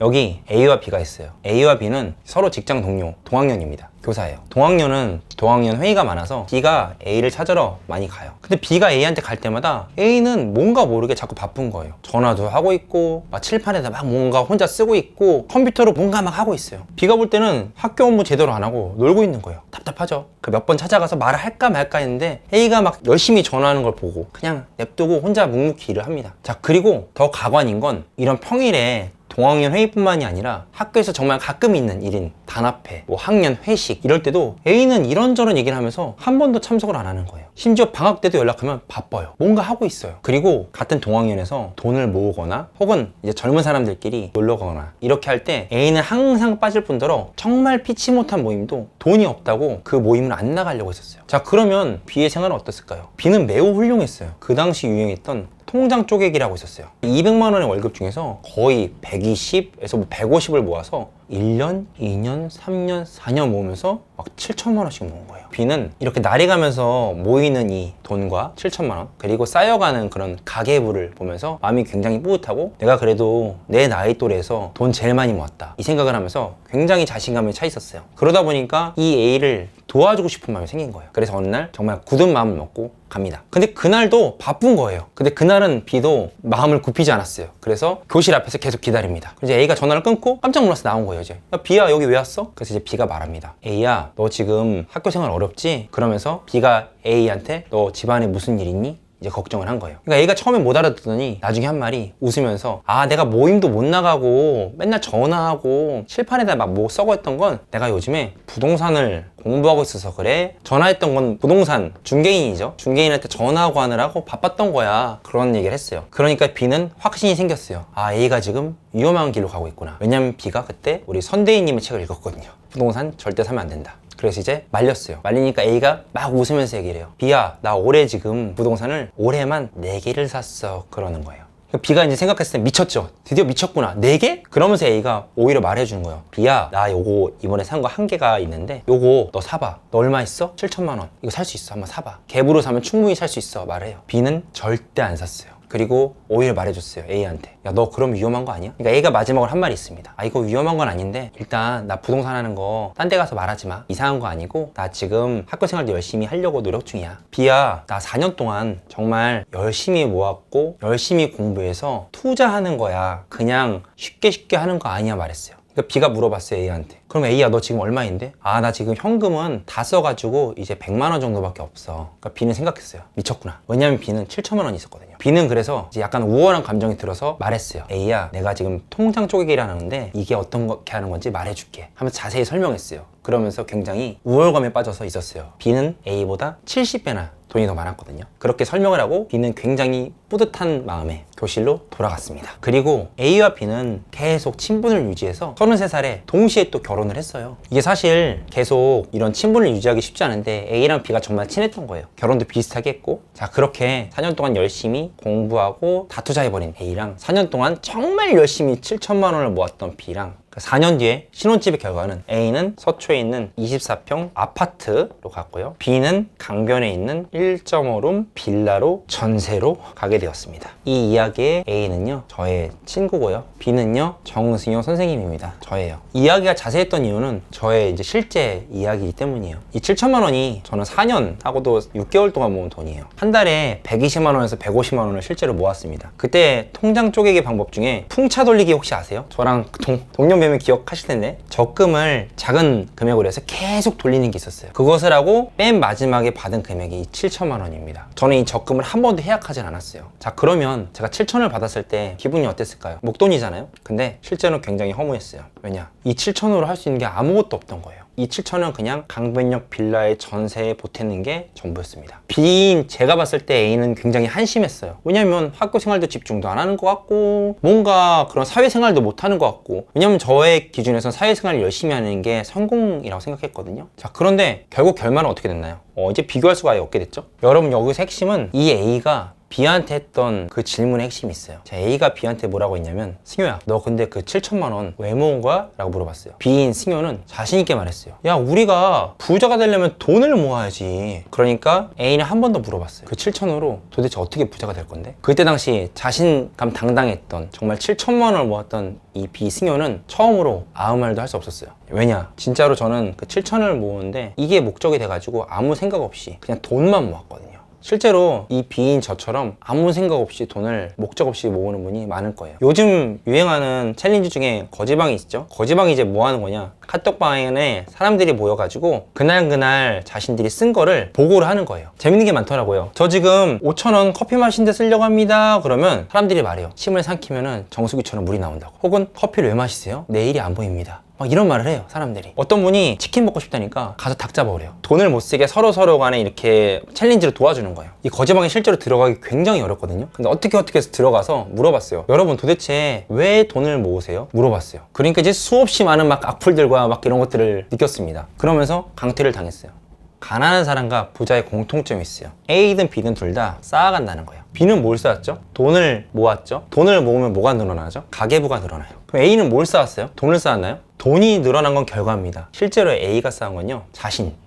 여기 A와 B가 있어요. A와 B는 서로 직장 동료, 동학년입니다. 교사예요. 동학년은 동학년 회의가 많아서 B가 A를 찾으러 많이 가요. 근데 B가 A한테 갈 때마다 A는 뭔가 모르게 자꾸 바쁜 거예요. 전화도 하고 있고 막 칠판에다 막 뭔가 혼자 쓰고 있고 컴퓨터로 뭔가 막 하고 있어요. B가 볼 때는 학교 업무 제대로 안 하고 놀고 있는 거예요. 답답하죠. 그 몇 번 찾아가서 말을 할까 말까 했는데 A가 막 열심히 전화하는 걸 보고 그냥 냅두고 혼자 묵묵히 일을 합니다. 자, 그리고 더 가관인 건 이런 평일에 동학년 회의뿐만이 아니라 학교에서 정말 가끔 있는 일인 단합회, 뭐 학년 회식 이럴 때도 A는 이런저런 얘기를 하면서 한 번도 참석을 안 하는 거예요. 심지어 방학 때도 연락하면 바빠요. 뭔가 하고 있어요. 그리고 같은 동학년에서 돈을 모으거나 혹은 이제 젊은 사람들끼리 놀러 가거나 이렇게 할 때 A는 항상 빠질 뿐더러 정말 피치 못한 모임도 돈이 없다고 그 모임을 안 나가려고 했었어요. 자, 그러면 B의 생활은 어땠을까요? B는 매우 훌륭했어요. 그 당시 유행했던 통장 쪼개기라고 있었어요. 200만 원의 월급 중에서 거의 120에서 150을 모아서 1년, 2년, 3년, 4년 모으면서 막 7천만 원씩 모은 거예요. B는 이렇게 날이 가면서 모이는 이 돈과 7천만 원 그리고 쌓여가는 그런 가계부를 보면서 마음이 굉장히 뿌듯하고 내가 그래도 내 나이 또래에서 돈 제일 많이 모았다 이 생각을 하면서 굉장히 자신감에 차 있었어요. 그러다 보니까 이 A를 도와주고 싶은 마음이 생긴 거예요. 그래서 어느 날 정말 굳은 마음을 먹고 갑니다. 근데 그날도 바쁜 거예요. 근데 그날은 B도 마음을 굽히지 않았어요. 그래서 교실 앞에서 계속 기다립니다. 이제 A가 전화를 끊고 깜짝 놀라서 나온 거예요. 이제 야, B야 여기 왜 왔어? 그래서 이제 B가 말합니다. A야 너 지금 학교 생활 어렵지? 그러면서 B가 A한테 너 집안에 무슨 일 있니? 이제 걱정을 한 거예요. 그러니까 A가 처음에 못 알아듣더니 나중에 한 말이 웃으면서 아 내가 모임도 못 나가고 맨날 전화하고 칠판에다 막 뭐 써고 했던 건 내가 요즘에 부동산을 공부하고 있어서 그래. 전화했던 건 부동산 중개인이죠. 중개인한테 전화하고 하느라고 바빴던 거야. 그런 얘기를 했어요. 그러니까 B는 확신이 생겼어요. 아 A가 지금 위험한 길로 가고 있구나. 왜냐면 B가 그때 우리 선대인님의 책을 읽었거든요. 부동산 절대 사면 안 된다. 그래서 이제 말렸어요. 말리니까 A가 막 웃으면서 얘기를 해요. B야 나 올해 지금 부동산을 올해만 4개를 샀어. 그러는 거예요. B가 이제 생각했을 때 미쳤죠. 드디어 미쳤구나. 4개? 그러면서 A가 오히려 말해주는 거예요. B야 나 요거 이번에 산 거 1개가 있는데 요거 너 사봐. 너 얼마 있어? 7천만 원. 이거 살 수 있어. 한번 사봐. 갭으로 사면 충분히 살 수 있어. 말해요. B는 절대 안 샀어요. 그리고 오히려 말해줬어요. A한테. 야 너 그럼 위험한 거 아니야? 그러니까 A가 마지막으로 한 말이 있습니다. 아 이거 위험한 건 아닌데 일단 나 부동산 하는 거 딴 데 가서 말하지 마. 이상한 거 아니고 나 지금 학교 생활도 열심히 하려고 노력 중이야. B야 나 4년 동안 정말 열심히 모았고 열심히 공부해서 투자하는 거야. 그냥 쉽게 하는 거 아니야 말했어요. 그러니까 B가 물어봤어요 A한테. 그럼 A야 너 지금 얼마인데? 아 나 지금 현금은 다 써가지고 이제 100만 원 정도밖에 없어. 그러니까 B는 생각했어요. 미쳤구나. 왜냐면 B는 7천만 원이 있었거든요. B는 그래서 이제 약간 우월한 감정이 들어서 말했어요. A야 내가 지금 통장 쪼개기를 하는데 이게 어떻게 하는 건지 말해줄게 하면서 자세히 설명했어요. 그러면서 굉장히 우월감에 빠져서 있었어요. B는 A보다 70배나 돈이 더 많았거든요. 그렇게 설명을 하고 B는 굉장히 뿌듯한 마음에 교실로 돌아갔습니다. 그리고 A와 B는 계속 친분을 유지해서 33살에 동시에 또 결혼을 했어요. 이게 사실 계속 이런 친분을 유지하기 쉽지 않은데 A랑 B가 정말 친했던 거예요. 결혼도 비슷하게 했고 자 그렇게 4년 동안 열심히 공부하고 다 투자해버린 A랑 4년 동안 정말 열심히 7천만 원을 모았던 B랑 4년 뒤에 신혼집의 결과는 A는 서초에 있는 24평 아파트로 갔고요. B는 강변에 있는 1.5룸 빌라로 전세로 가게 되었습니다. 이 이야기의 A는요 저의 친구고요. B는요 정승용 선생님입니다. 저예요. 이야기가 자세했던 이유는 저의 이제 실제 이야기이기 때문이에요. 이 7천만 원이 저는 4년 하고도 6개월 동안 모은 돈이에요. 한 달에 120만 원에서 150만 원을 실제로 모았습니다. 그때 통장 쪼개기 방법 중에 풍차 돌리기 혹시 아세요? 저랑 동년 배면 기억하실 텐데 적금을 작은 금액으로 해서 계속 돌리는 게 있었어요. 그것을 하고 맨 마지막에 받은 금액이 7천만 원입니다. 저는 이 적금을 한 번도 해약하진 않았어요. 자 그러면 제가 7천을 받았을 때 기분이 어땠을까요? 목돈이잖아요. 근데 실제로 굉장히 허무했어요. 왜냐? 이 7천으로 할 수 있는 게 아무것도 없던 거예요. 이 7천은 그냥 강변역 빌라의 전세에 보태는 게 전부였습니다. B인 제가 봤을 때 A는 굉장히 한심했어요. 왜냐면 학교 생활도 집중도 안 하는 것 같고 뭔가 그런 사회생활도 못 하는 것 같고 왜냐면 저의 기준에선 사회생활을 열심히 하는 게 성공이라고 생각했거든요. 자 그런데 결국 결말은 어떻게 됐나요? 이제 비교할 수가 아예 없게 됐죠. 여러분 여기서 핵심은 이 A가 B한테 했던 그 질문의 핵심이 있어요. 자, A가 B한테 뭐라고 했냐면, 승효야, 너 근데 그 7천만 원 왜 모은 거야? 라고 물어봤어요. B인 승효는 자신 있게 말했어요. 야, 우리가 부자가 되려면 돈을 모아야지. 그러니까 A는 한 번 더 물어봤어요. 그 7천으로 도대체 어떻게 부자가 될 건데? 그때 당시 자신감 당당했던, 정말 7천만 원을 모았던 이 B 승효는 처음으로 아무 말도 할 수 없었어요. 왜냐? 진짜로 저는 그 7천을 모으는데 이게 목적이 돼가지고 아무 생각 없이 그냥 돈만 모았거든요. 실제로 이 B인 저처럼 아무 생각 없이 돈을 목적 없이 모으는 분이 많을 거예요. 요즘 유행하는 챌린지 중에 거지방이 있죠. 거지방이 이제 뭐 하는 거냐, 카톡방에 사람들이 모여가지고 그날 자신들이 쓴 거를 보고를 하는 거예요. 재밌는 게 많더라고요. 저 지금 5,000원 커피 마신데 쓰려고 합니다. 그러면 사람들이 말해요. 침을 삼키면은 정수기처럼 물이 나온다고. 혹은 커피를 왜 마시세요? 내일이 안 보입니다. 막 이런 말을 해요, 사람들이. 어떤 분이 치킨 먹고 싶다니까 가서 닭 잡아오래요. 돈을 못 쓰게 서로 간에 이렇게 챌린지를 도와주는 거예요. 이 거지방에 실제로 들어가기 굉장히 어렵거든요. 근데 어떻게 해서 들어가서 물어봤어요. 여러분 도대체 왜 돈을 모으세요? 물어봤어요. 그러니까 이제 수없이 많은 막 악플들과 막 이런 것들을 느꼈습니다. 그러면서 강퇴를 당했어요. 가난한 사람과 부자의 공통점이 있어요. A든 B든 둘 다 쌓아간다는 거예요. B는 뭘 쌓았죠? 돈을 모았죠? 돈을 모으면 뭐가 늘어나죠? 가계부가 늘어나요. 그럼 A는 뭘 쌓았어요? 돈을 쌓았나요? 돈이 늘어난 건 결과입니다. 실제로 A가 쌓은 건요,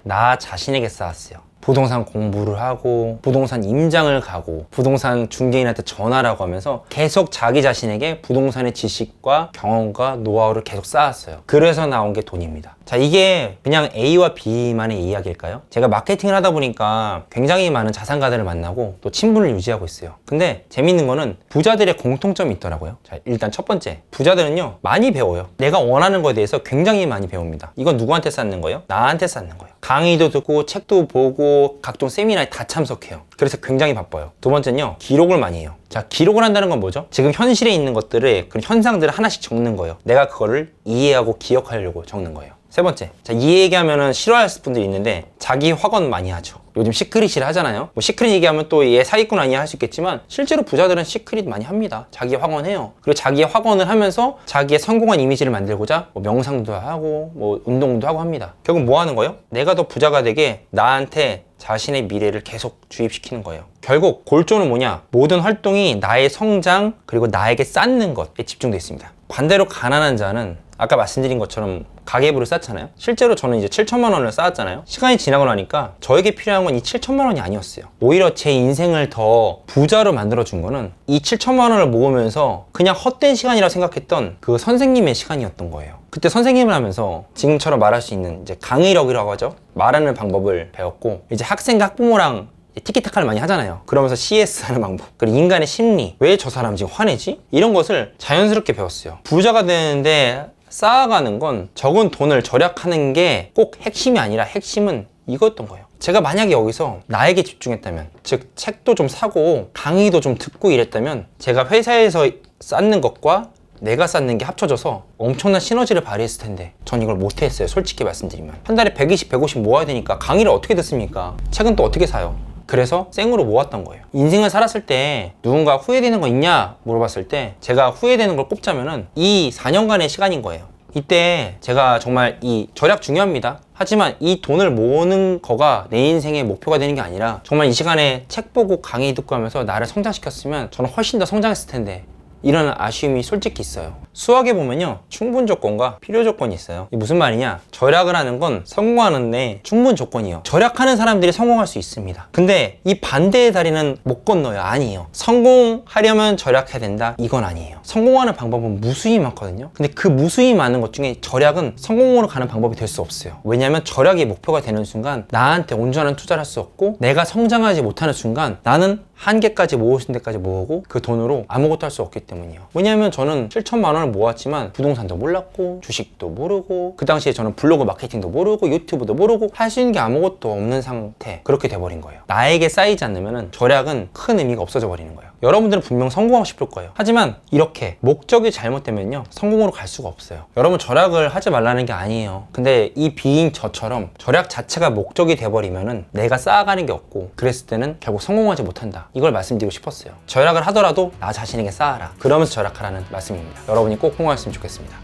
나 자신에게 쌓았어요. 부동산 공부를 하고, 부동산 임장을 가고, 부동산 중개인한테 전화를 하고 하면서 계속 자기 자신에게 부동산의 지식과 경험과 노하우를 계속 쌓았어요. 그래서 나온 게 돈입니다. 자, 이게 그냥 A와 B만의 이야기일까요? 제가 마케팅을 하다 보니까 굉장히 많은 자산가들을 만나고 또 친분을 유지하고 있어요. 근데 재밌는 거는 부자들의 공통점이 있더라고요. 자, 일단 첫 번째, 부자들은요 많이 배워요. 내가 원하는 거에 대해서 굉장히 많이 배웁니다. 이건 누구한테 쌓는 거예요? 나한테 쌓는 거예요. 강의도 듣고 책도 보고 각종 세미나에 다 참석해요. 그래서 굉장히 바빠요. 두 번째는요, 기록을 많이 해요. 자, 기록을 한다는 건 뭐죠? 지금 현실에 있는 것들을, 그런 현상들을 하나씩 적는 거예요. 내가 그거를 이해하고 기억하려고 적는 거예요. 세 번째, 자, 이 얘기하면은 싫어할 분들이 있는데 자기 확언 많이 하죠. 요즘 시크릿이라 하잖아요. 뭐 시크릿 얘기하면 또 얘 사기꾼 아니야 할 수 있겠지만 실제로 부자들은 시크릿 많이 합니다. 자기 확언해요. 그리고 자기 확언을 하면서 자기의 성공한 이미지를 만들고자 뭐 명상도 하고 뭐 운동도 하고 합니다. 결국 뭐 하는 거예요? 내가 더 부자가 되게 나한테 자신의 미래를 계속 주입시키는 거예요. 결국 골조는 뭐냐? 모든 활동이 나의 성장 그리고 나에게 쌓는 것에 집중되어 있습니다. 반대로 가난한 자는 아까 말씀드린 것처럼 가계부를 쌓잖아요. 실제로 저는 이제 7천만 원을 쌓았잖아요. 시간이 지나고 나니까 저에게 필요한 건 이 7천만 원이 아니었어요. 오히려 제 인생을 더 부자로 만들어준 거는 이 7천만 원을 모으면서 그냥 헛된 시간이라고 생각했던 그 선생님의 시간이었던 거예요. 그때 선생님을 하면서 지금처럼 말할 수 있는 이제 강의력이라고 하죠. 말하는 방법을 배웠고, 이제 학생과 학부모랑 티키타카를 많이 하잖아요. 그러면서 CS 하는 방법, 그리고 인간의 심리, 왜 저 사람 지금 화내지? 이런 것을 자연스럽게 배웠어요. 부자가 되는데 쌓아가는 건 적은 돈을 절약하는 게 꼭 핵심이 아니라 핵심은 이거였던 거예요. 제가 만약에 여기서 나에게 집중했다면, 즉 책도 좀 사고 강의도 좀 듣고 이랬다면 제가 회사에서 쌓는 것과 내가 쌓는 게 합쳐져서 엄청난 시너지를 발휘했을 텐데 전 이걸 못했어요. 솔직히 말씀드리면 한 달에 120, 150 모아야 되니까 강의를 어떻게 듣습니까? 책은 또 어떻게 사요? 그래서 생으로 모았던 거예요. 인생을 살았을 때 누군가 후회되는 거 있냐 물어봤을 때 제가 후회되는 걸 꼽자면은 이 4년간의 시간인 거예요. 이때 제가 정말 이 절약 중요합니다. 하지만 이 돈을 모으는 거가 내 인생의 목표가 되는 게 아니라 정말 이 시간에 책 보고 강의 듣고 하면서 나를 성장시켰으면 저는 훨씬 더 성장했을 텐데, 이런 아쉬움이 솔직히 있어요. 수학에 보면요, 충분 조건과 필요 조건이 있어요. 이게 무슨 말이냐? 절약을 하는 건 성공하는데 충분 조건이에요. 절약하는 사람들이 성공할 수 있습니다. 근데 이 반대의 다리는 못 건너요. 아니에요. 성공하려면 절약해야 된다, 이건 아니에요. 성공하는 방법은 무수히 많거든요. 근데 그 무수히 많은 것 중에 절약은 성공으로 가는 방법이 될 수 없어요. 왜냐하면 절약이 목표가 되는 순간 나한테 온전한 투자를 할 수 없고, 내가 성장하지 못하는 순간 나는 한계까지 모을 수 있는 데까지 모으고 그 돈으로 아무것도 할 수 없기 때문이에요. 왜냐하면 저는 7천만 원을 모았지만 부동산도 몰랐고 주식도 모르고, 그 당시에 저는 블로그 마케팅도 모르고 유튜브도 모르고 할 수 있는 게 아무것도 없는 상태, 그렇게 돼버린 거예요. 나에게 쌓이지 않으면 절약은 큰 의미가 없어져 버리는 거예요. 여러분들은 분명 성공하고 싶을 거예요. 하지만 이렇게 목적이 잘못되면요, 성공으로 갈 수가 없어요. 여러분, 절약을 하지 말라는 게 아니에요. 근데 이 비인 저처럼 절약 자체가 목적이 돼버리면은 내가 쌓아가는 게 없고, 그랬을 때는 결국 성공하지 못한다, 이걸 말씀드리고 싶었어요. 절약을 하더라도 나 자신에게 쌓아라, 그러면서 절약하라는 말씀입니다. 여러분이 꼭 성공하셨으면 좋겠습니다.